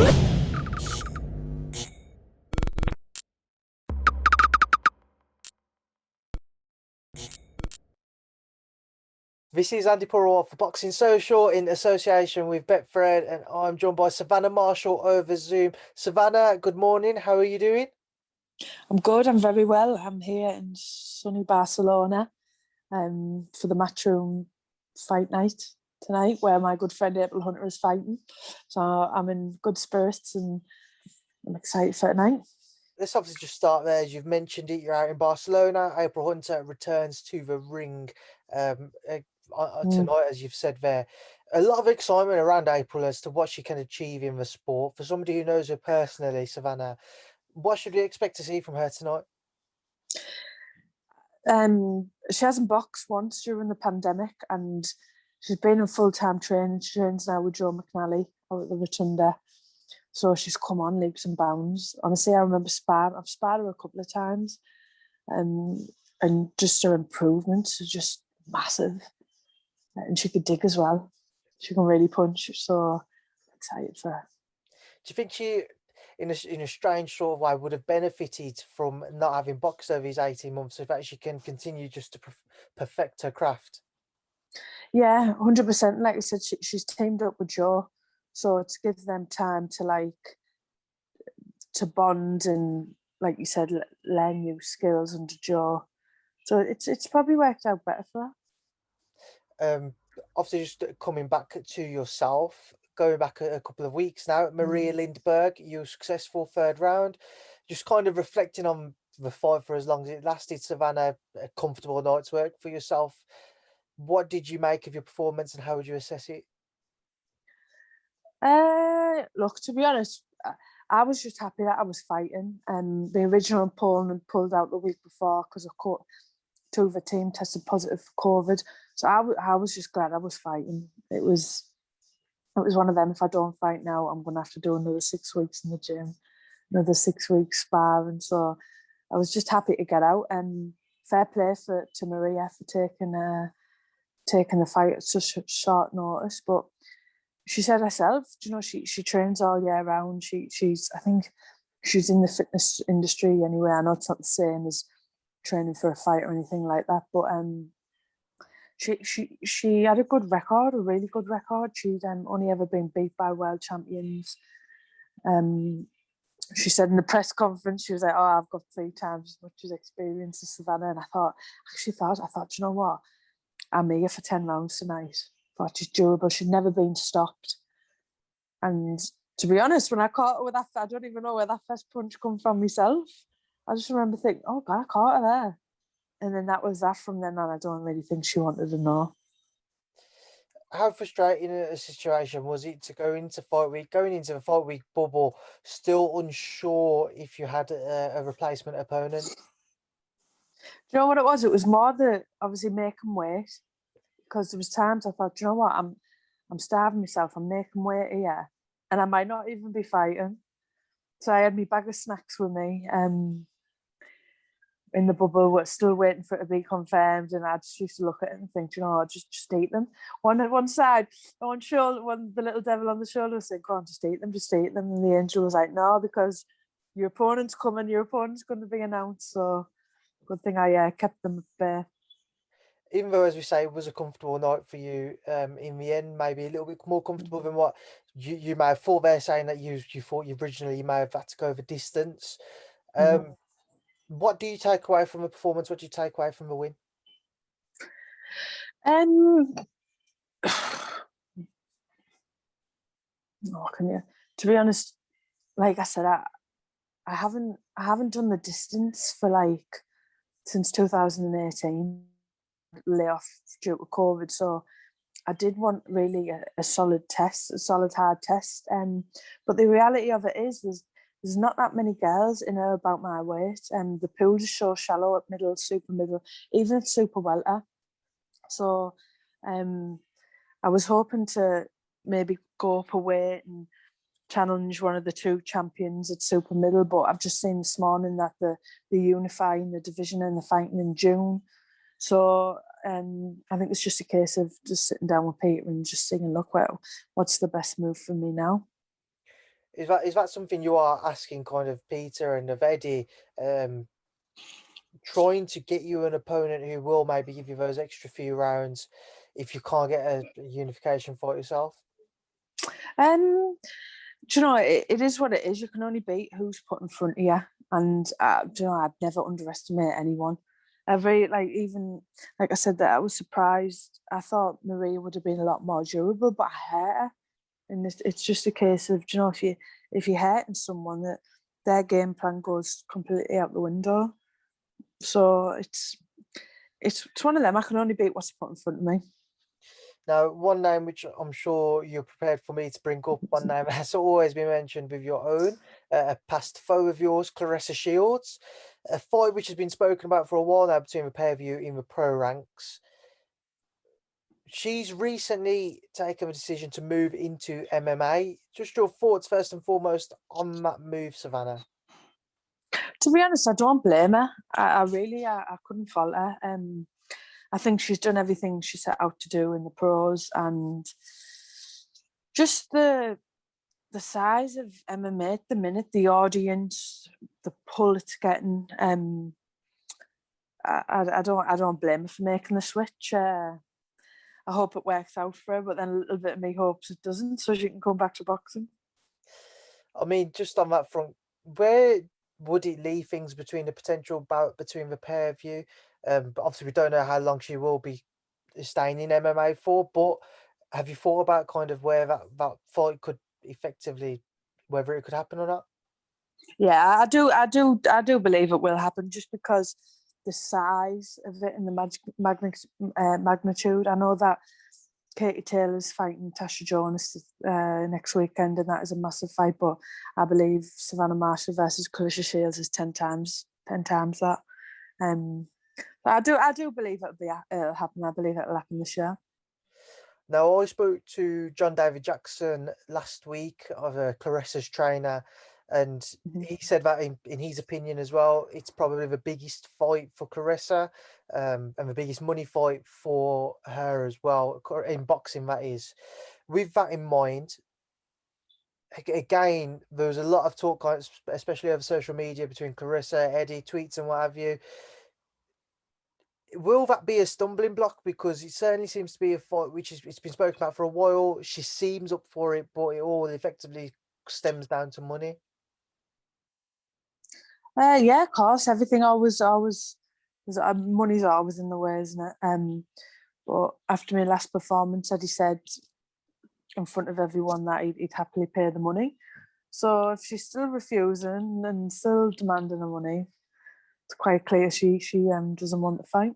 This is Andi Purewal for Boxing Social in association with Betfred, and I'm joined by Savannah Marshall over Zoom. Savannah, good morning. How are you doing? I'm good. I'm very well. I'm here in sunny Barcelona for the Matchroom fight night tonight, where my good friend April Hunter is fighting. So I'm in good spirits and I'm excited for tonight. Let's obviously just start there. As you've mentioned it, you're out in Barcelona. April Hunter returns to the ring tonight, as you've said there. A lot of excitement around April as to what she can achieve in the sport. For somebody who knows her personally, Savannah, what should we expect to see from her tonight? She hasn't boxed once during the pandemic, and she's been in full-time training. She trains now with Joe McNally out at the Rotunda. So she's come on leaps and bounds. Honestly, I remember I've sparred her a couple of times, and just her improvements are just massive. And she could dig as well. She can really punch. So excited for her. Do you think she, in a strange sort of way, would have benefited from not having boxed over these 18 months, so that she can continue just to perfect her craft? Yeah, 100%. Like I said, she's teamed up with Joe, so it gives them time to bond and, like you said, learn new skills under Joe. So it's probably worked out better for her. Obviously, just coming back to yourself, going back a couple of weeks now at Maria Lindbergh, you were successful third round. Just kind of reflecting on the fight for as long as it lasted, Savannah, a comfortable night's work for yourself. What did you make of your performance and how would you assess it? Look, to be honest, I was just happy that I was fighting. The original opponent pulled out the week before because two of the team tested positive for COVID. So I was just glad I was fighting. It was one of them. If I don't fight now, I'm going to have to do another 6 weeks in the gym, another 6 weeks sparring. So I was just happy to get out. And fair play to Maria for taking the fight at such a short notice. But she said herself, she trains all year round. I think she's in the fitness industry anyway. I know it's not the same as training for a fight or anything like that, but she had a good record, a really good record. She'd only ever been beat by world champions. She said in the press conference, she was like, "Oh, I've got 3 times as much as experience as Savannah." And I thought, you know what? I'm here for 10 rounds tonight. I thought she's durable. She'd never been stopped. And to be honest, when I caught her with that, I don't even know where that first punch come from myself. I just remember thinking, oh God, I caught her there. And then that was that from then on. I don't really think she wanted to know. How frustrating a situation was it to going into the fight week bubble, still unsure if you had a replacement opponent? Do you know what it was? It was more the obviously making weight, because there was times I thought, you know what, I'm starving myself. I'm making weight here, and I might not even be fighting. So I had my bag of snacks with me. In the bubble, we're still waiting for it to be confirmed, and I just used to look at it and think, you know, just eat them. One side, one shoulder, the little devil on the shoulder was saying, "Go on, just eat them." And the angel was like, "No, because your opponent's coming. Your opponent's going to be announced." So good thing I kept them at bay. Even though, as we say, it was a comfortable night for you, in the end, maybe a little bit more comfortable than what you may have thought. There saying that you thought originally you may have had to go the distance. What do you take away from the performance? What do you take away from the win? To be honest, like I said, I haven't done the distance for since 2018, layoff due to COVID. So I did want really a solid test, a solid hard test. But the reality of it is there's not that many girls in or about my weight, and the pool is so shallow at middle, super middle, even at super welter. So I was hoping to maybe go up a weight and challenge one of the 2 champions at super middle, but I've just seen this morning that they're unifying the division and they're fighting in June. So I think it's just a case of just sitting down with Peter and just saying, look, well, what's the best move for me now? Is that something you are asking kind of Peter and of Eddie, trying to get you an opponent who will maybe give you those extra few rounds if you can't get a unification fight yourself? Do you know, it is what it is. You can only beat who's put in front of you. And, do you know, I'd never underestimate anyone. Even, like I said, that I was surprised. I thought Maria would have been a lot more durable, but I hate her. And it's just a case of, do you know, if you're hurting someone, that their game plan goes completely out the window. So it's one of them. I can only beat what's put in front of me. Now, one name which I'm sure you're prepared for me to bring up, one name has always been mentioned with your own, a past foe of yours, Claressa Shields, a fight which has been spoken about for a while now between the pair of you in the pro ranks. She's recently taken a decision to move into MMA. Just your thoughts, first and foremost, on that move, Savannah. To be honest, I don't blame her. I really couldn't fault her. I think she's done everything she set out to do in the pros, and just the size of MMA at the minute, the audience, the pull it's getting. I don't blame her for making the switch. I hope it works out for her, but then a little bit of me hopes it doesn't, so she can come back to boxing. I mean, just on that front, where would it leave things between the potential bout between the pair of you? But obviously, we don't know how long she will be staying in MMA for. But have you thought about kind of where that fight could effectively, whether it could happen or not? Yeah, I do believe it will happen, just because the size of it and the magnitude. I know that Katie Taylor's fighting Tasha Jonas next weekend, and that is a massive fight. But I believe Savannah Marshall versus Clarissa Shields is 10 times that. But I do believe it'll happen. I believe it'll happen this year. Now, I spoke to John David Jackson last week, of Clarissa's trainer, and he said that in his opinion as well, it's probably the biggest fight for Clarissa, and the biggest money fight for her as well, in boxing, that is. With that in mind, again, there was a lot of talk, especially over social media, between Clarissa, Eddie, tweets and what have you. Will that be a stumbling block? Because it certainly seems to be a fight which it's been spoken about for a while. She seems up for it, but it all effectively stems down to money. Yeah, of course. Everything always money's always in the way, isn't it? But after my last performance, Eddie said in front of everyone that he'd happily pay the money. So if she's still refusing and still demanding the money, it's quite clear she doesn't want the fight.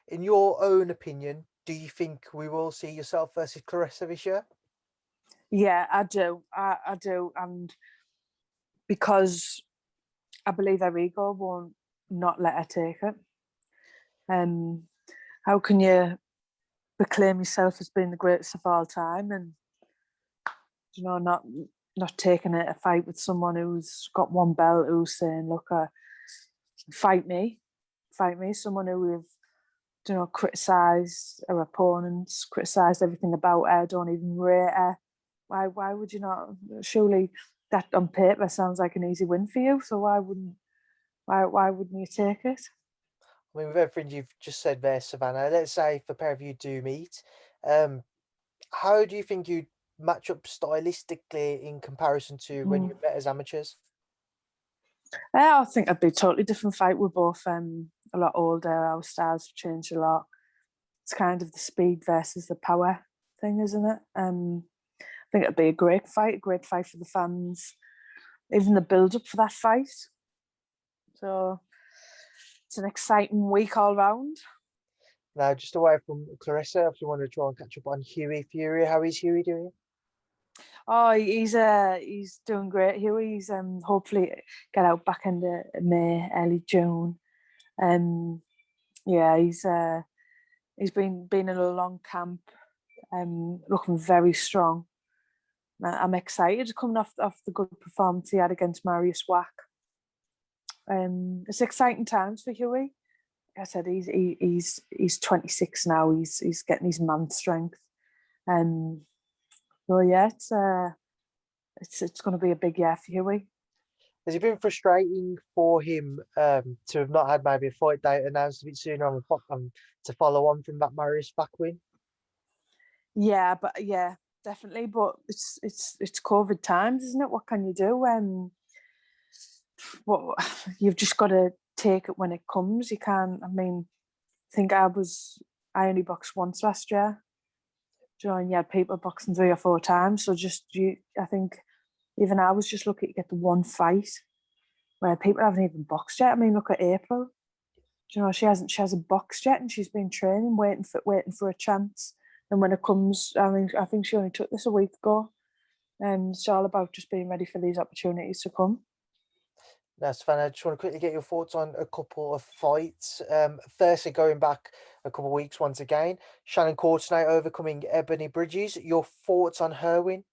In your own opinion, do you think we will see yourself versus Clarissa this year? Yeah, I do. I do, and because I believe her ego won't not let her take it. How can you proclaim yourself as being the greatest of all time, and not taking a fight with someone who's got one belt, who's saying, "Look, fight me," someone who we've criticised her opponents, criticised everything about her, don't even rate her. Why would you not? Surely that on paper sounds like an easy win for you. So why wouldn't you take it? I mean, with everything you've just said there, Savannah, let's say if the pair of you do meet, how do you think you'd match up stylistically in comparison to when you met as amateurs? I think it'd be a totally different fight. We're both a lot older. Our styles have changed a lot. It's kind of the speed versus the power thing, isn't it? I think it'd be a great fight for the fans. Even the build up for that fight. So it's an exciting week all round. Now, just away from Clarissa, if you want to try and catch up on Hughie Fury, how is Hughie doing? Oh, he's doing great. Hughie's hopefully get out back in the May, early June. Yeah, he's been in a long camp, looking very strong. I'm excited coming off the good performance he had against Marius Wack. It's exciting times for Hughie. Like I said, he's 26 now. He's getting his man strength. So yeah, it's going to be a big year for Hughie. Has it been frustrating for him to have not had maybe a fight date announced a bit sooner to follow on from that Marius back win? Yeah, definitely. But it's COVID times, isn't it? What can you do? Well, you've just got to take it when it comes. You can't. I mean, I think I only boxed once last year. And you had people boxing 3 or 4 times. So I think even I was just lucky to get the one fight where people haven't even boxed yet. I mean, look at April. She hasn't boxed yet, and she's been training, waiting for a chance. And when it comes, I think she only took this a week ago. And it's all about just being ready for these opportunities to come. That's fine. I just want to quickly get your thoughts on a couple of fights. Firstly, going back a couple of weeks once again, Shannon Courtenay overcoming Ebony Bridges. Your thoughts on her win?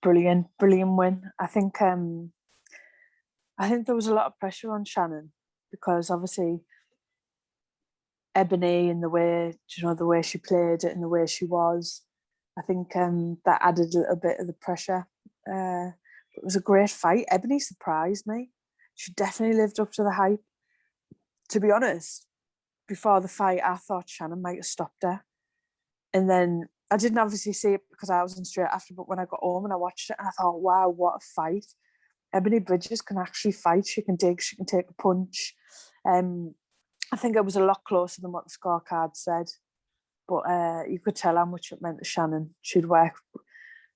Brilliant win. I think there was a lot of pressure on Shannon because obviously Ebony and the way she played it and the way she was, I think that added a little bit of the pressure. It was a great fight. Ebony surprised me. She definitely lived up to the hype. To be honest, before the fight, I thought Shannon might have stopped her. And then I didn't obviously see it because I was in straight after, but when I got home and I watched it, and I thought, wow, what a fight. Ebony Bridges can actually fight. She can dig, she can take a punch. I think it was a lot closer than what the scorecard said. But you could tell how much it meant to Shannon. She'd work,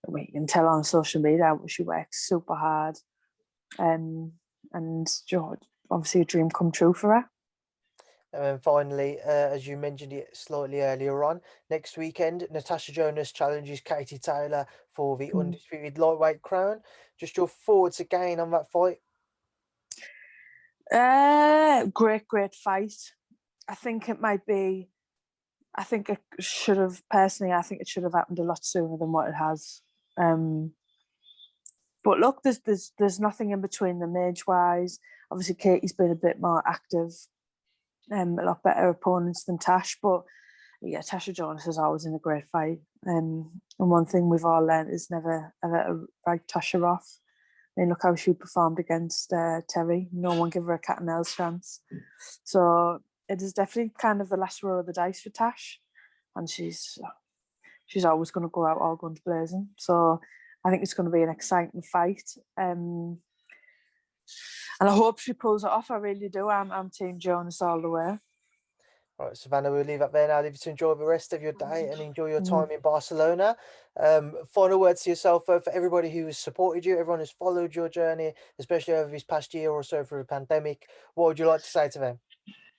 you can tell on social media, but she worked super hard. And obviously a dream come true for her. And then finally, as you mentioned it slightly earlier on, next weekend, Natasha Jonas challenges Katie Taylor for the undisputed lightweight crown. Just your thoughts again on that fight? Great fight. I think it should have happened a lot sooner than what it has. But look, there's nothing in between them age-wise. Obviously, Katie's been a bit more active, a lot better opponents than Tash. But yeah, Tasha Jonas is always in a great fight. And one thing we've all learned is never ever write Tasha off. I mean, look how she performed against Terry. No one gave her a cat and nails chance. So it is definitely kind of the last roll of the dice for Tash, and she's always going to go out all guns blazing. So I think it's going to be an exciting fight, and I hope she pulls it off. I really do. I'm Team Jonas all the way. All right, Savannah, we'll leave it there now. Leave you to enjoy the rest of your day and enjoy your time in Barcelona. Final words to yourself, for everybody who has supported you, everyone who's followed your journey, especially over this past year or so through the pandemic. What would you like to say to them?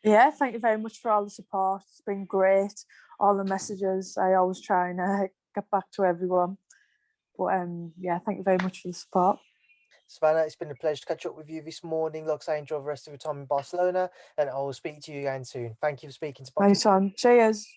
Yeah, thank you very much for all the support. It's been great. All the messages. I always try and get back to everyone. But yeah, thank you very much for the support. Savannah, it's been a pleasure to catch up with you this morning. Like I say, enjoy the rest of your time in Barcelona, and I will speak to you again soon. Thank you for speaking to Boxing. Nice one. Cheers.